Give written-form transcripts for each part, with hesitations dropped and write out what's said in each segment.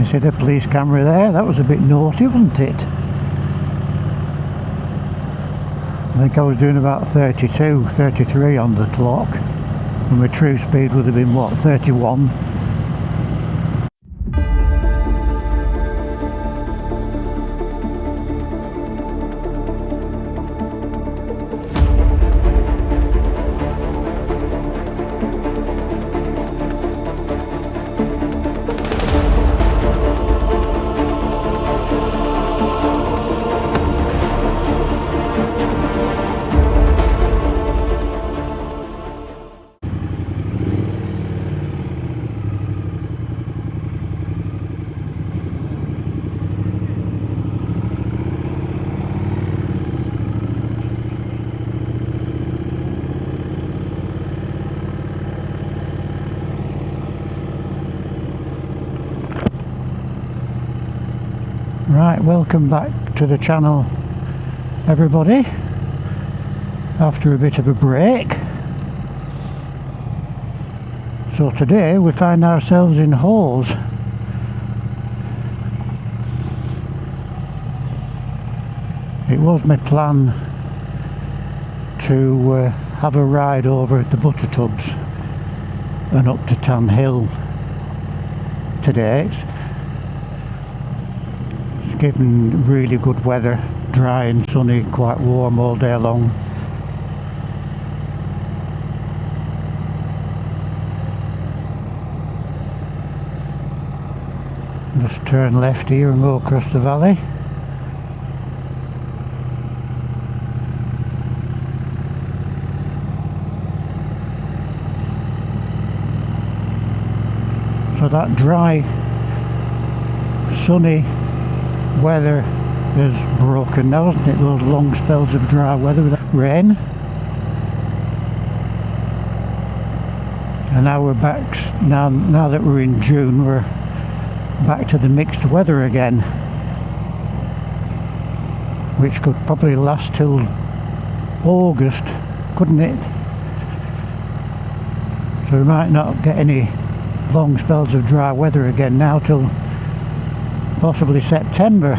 see the police camera there? That was a bit naughty, wasn't it? I think I was doing about 32, 33 on the clock, and my true speed would have been what, 31. Right, welcome back to the channel, everybody, after a bit of a break. So today we find ourselves in Halls. It was my plan to have a ride over at the Butter Tubs and up to Tan Hill today. It's given really good weather, dry and sunny, quite warm all day long. Just turn left here and go across the valley. So that dry, sunny weather has broken now, hasn't it? Those long spells of dry weather with rain. And now we're back, now that we're in June, we're back to the mixed weather again, which could probably last till August, couldn't it? So we might not get any long spells of dry weather again now till possibly September.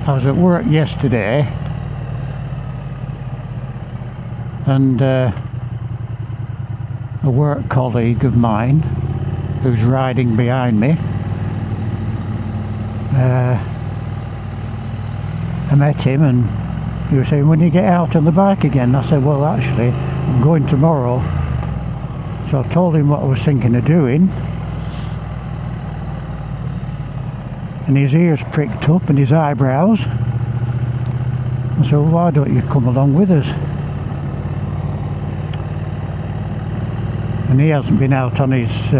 I was at work yesterday and a work colleague of mine who's riding behind me, I met him and he was saying, when you get out on the bike again? I said, well, actually I'm going tomorrow. So I told him what I was thinking of doing, and his ears pricked up and his eyebrows. I said, well, why don't you come along with us? And he hasn't been out on his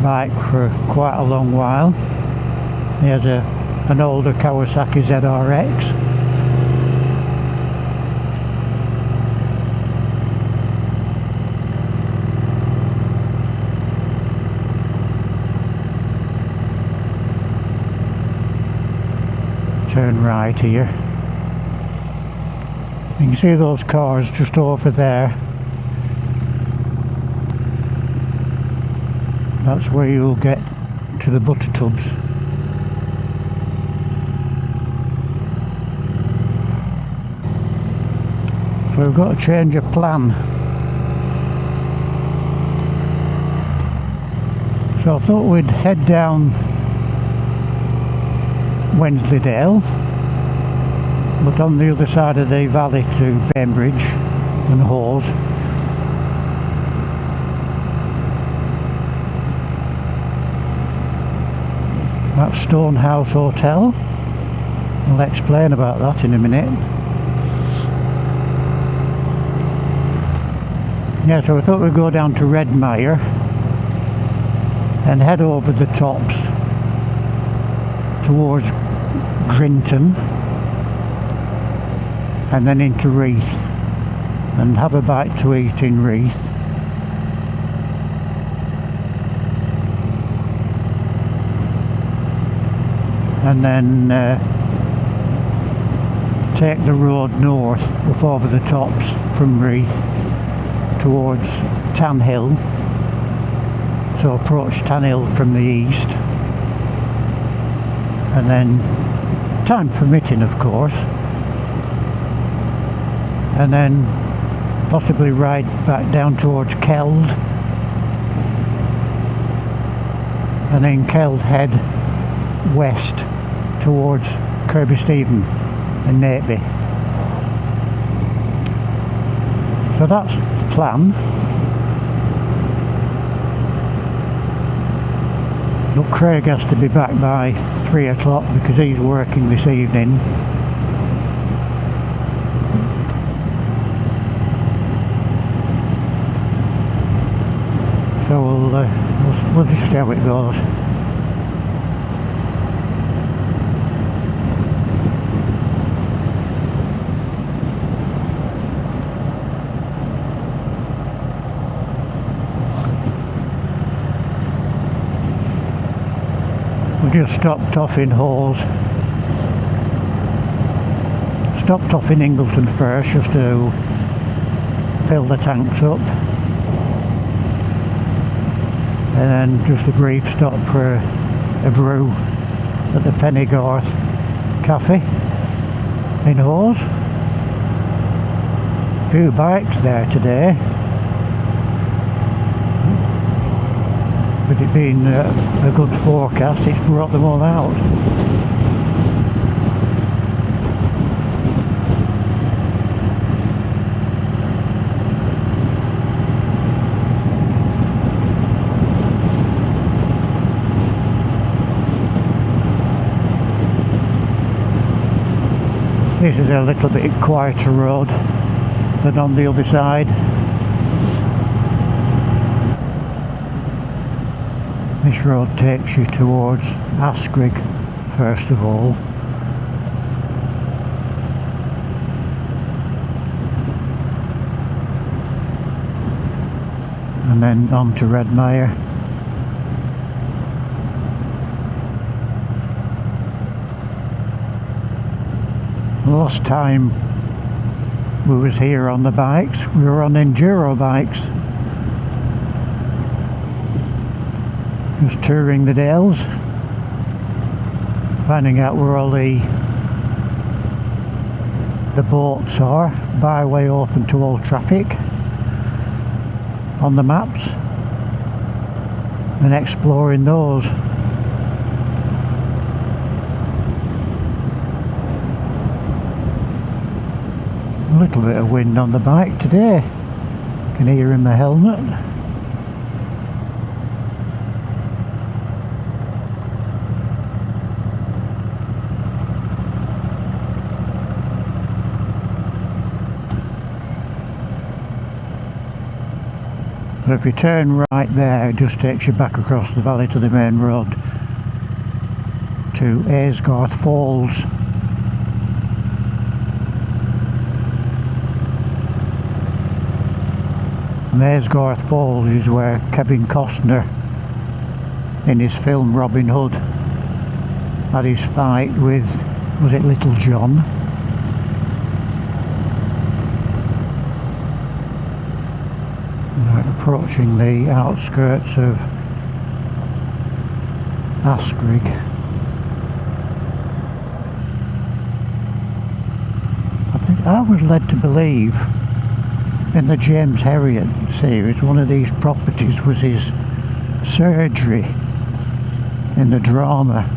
bike for quite a long while. He has an older Kawasaki ZRX. Turn right here. You can see those cars just over there. That's where you'll get to the Butter Tubs. So we've got to change of plan. So I thought we'd head down Wensleydale, but on the other side of the valley to Bainbridge and Halls. That's Stonehouse Hotel. I'll explain about that in a minute. Yeah, so I thought we'd go down to Redmire and head over the tops towards Grinton and then into Reeth and have a bite to eat in Reeth. and then take the road north up over the tops from Reeth towards Tan Hill, so approach Tan Hill from the east, and then, time permitting of course, and then possibly ride back down towards Keld, and then Keld head west towards Kirby Stephen and Nateby. So that's the plan. But Craig has to be back by 3 o'clock because he's working this evening. So we'll just see how it goes. We just stopped off in Halls. Stopped off in Ingleton first just to fill the tanks up. And then just a brief stop for a brew at the Pennygorth Cafe in Hawes. A few bikes there today, with it being a good forecast, it's brought them all out. This is a little bit quieter road than on the other side. This road takes you towards Askrigg first of all. And then on to Redmire. Last time we was here on the bikes, we were on enduro bikes, just touring the Dales, finding out where all the boats are, byway open to all traffic on the maps, and exploring those. A little bit of wind on the bike today, can hear in the helmet. But if you turn right there, it just takes you back across the valley to the main road to Aysgarth Falls. And Aysgarth Falls is where Kevin Costner, in his film Robin Hood, had his fight with, was it Little John? Right, approaching the outskirts of Askrigg. I was led to believe in the James Herriot series one of these properties was his surgery in the drama.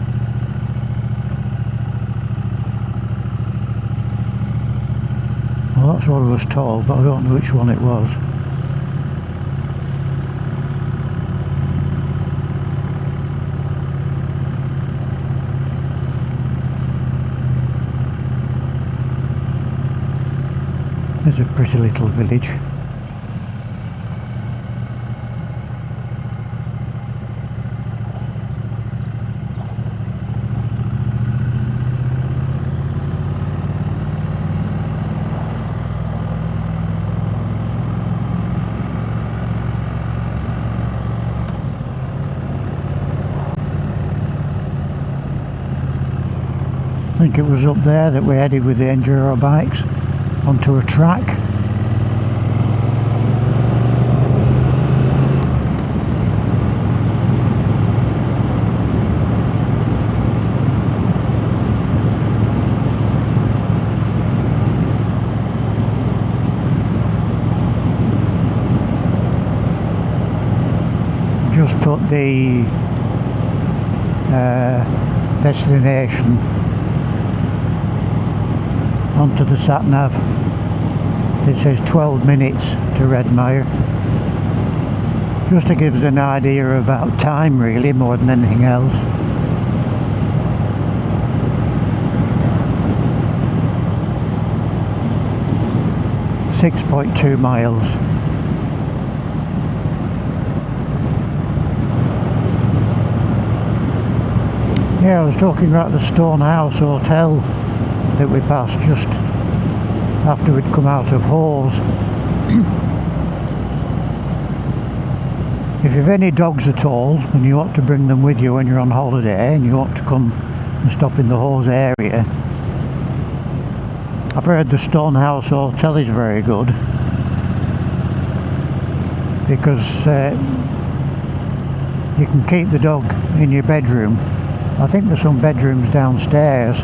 Well, that's what I was told, but I don't know which one it was. There's a pretty little village. think it was up there that we headed with the enduro bikes onto a track. Just put the destination onto the sat nav. It says 12 minutes to Redmire, just to give us an idea about time, really, more than anything else. .2 miles. Yeah, I was talking about the Stone House Hotel that we passed just after we'd come out of Hawes. If you've any dogs at all and you want to bring them with you when you're on holiday and you want to come and stop in the Hawes area, I've heard the Stone House Hotel is very good, because you can keep the dog in your bedroom. I think there's some bedrooms downstairs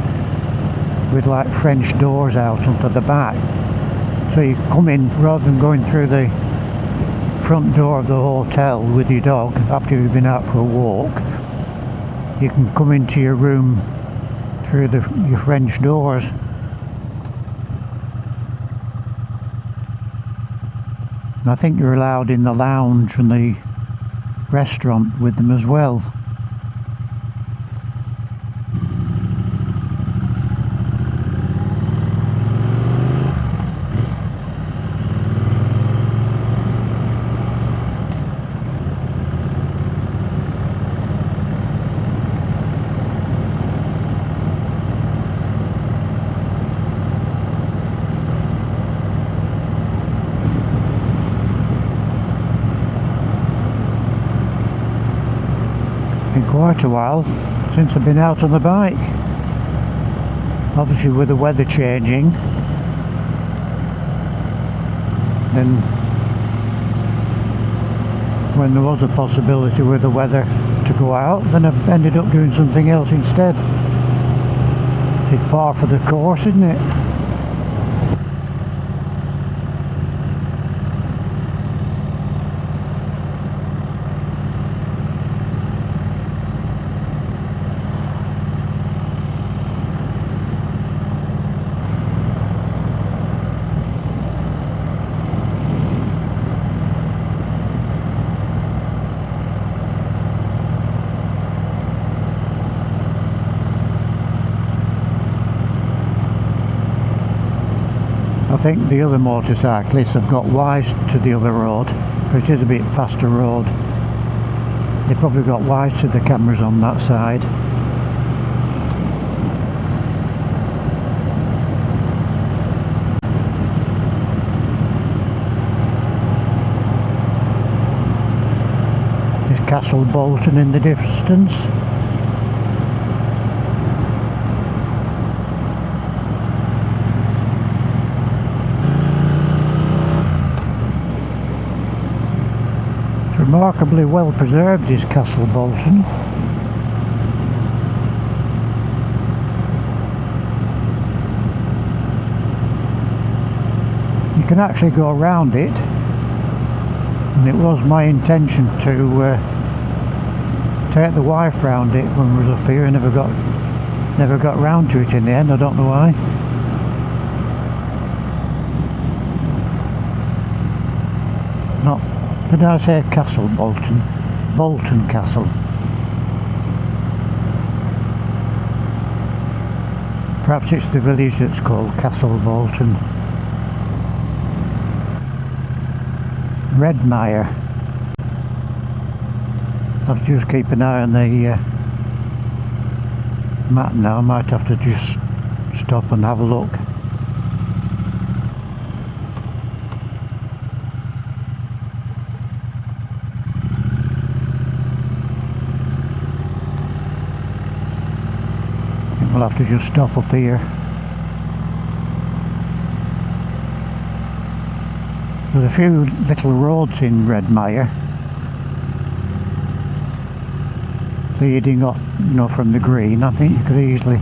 with like French doors out onto the back, so you come in, rather than going through the front door of the hotel with your dog after you've been out for a walk, you can come into your room through your French doors. And I think you're allowed in the lounge and the restaurant with them as well. Been quite a while since I've been out on the bike. Obviously with the weather changing, then when there was a possibility with the weather to go out, then I've ended up doing something else instead. It's par for the course, isn't it? I think the other motorcyclists have got wise to the other road, which is a bit faster road. They probably got wise to the cameras on that side. There's Castle Bolton in the distance. Remarkably well preserved is Castle Bolton. You can actually go around it, and it was my intention to take the wife round it when we was up here. I never got round to it in the end. I don't know why. Not, did I say Castle Bolton? Bolton Castle. Perhaps it's the village that's called Castle Bolton. Redmire. I'll have to just keep an eye on the map now. I might have to just stop and have a look. We'll we'll have to just stop up here. There's a few little roads in Redmire leading off, you know, from the green. I think you could easily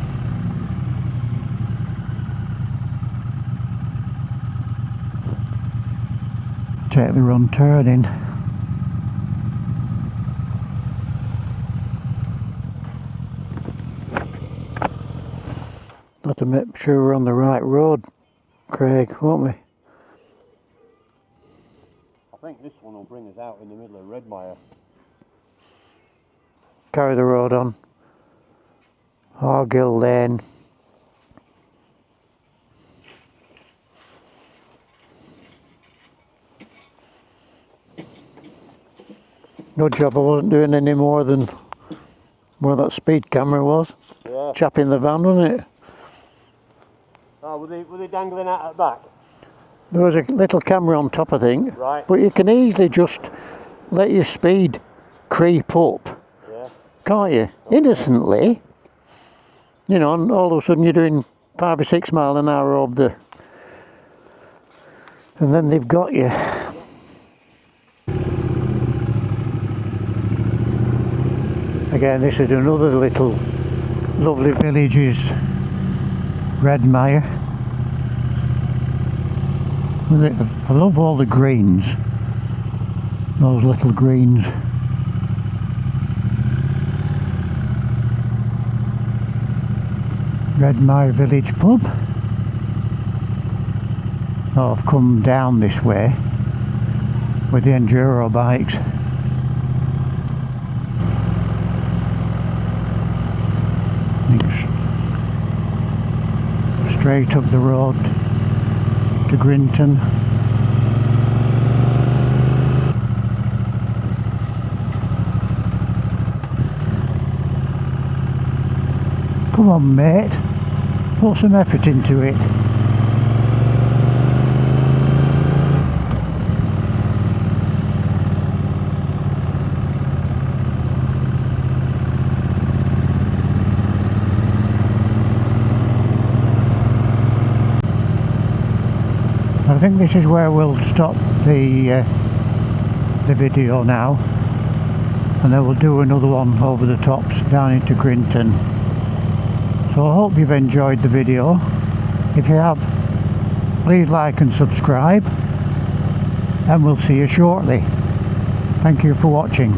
take the run turning. Have to make sure we're on the right road, Craig, won't we? I think this one will bring us out in the middle of Redmire. Carry the road on. Argill Lane. Good job I wasn't doing any more than where that speed camera was. Yeah. Chap in the van, wasn't it? Oh, were they dangling out at the back? There was a little camera on top, I think. Right. But you can easily just let your speed creep up, Yeah. can't you? Innocently. You know, and all of a sudden you're doing 5 or 6 miles an hour over the... And then they've got you. Again, this is another little lovely village, is Redmire. I love all the greens, those little greens. Redmire Village Pub. Oh, I've come down this way with the enduro bikes. Straight up the road to Grinton. Come on, mate, put some effort into it. I think this is where we'll stop the video now, and then we'll do another one over the tops down into Grinton. So I hope you've enjoyed the video. If you have, please like and subscribe, and we'll see you shortly. Thank you for watching.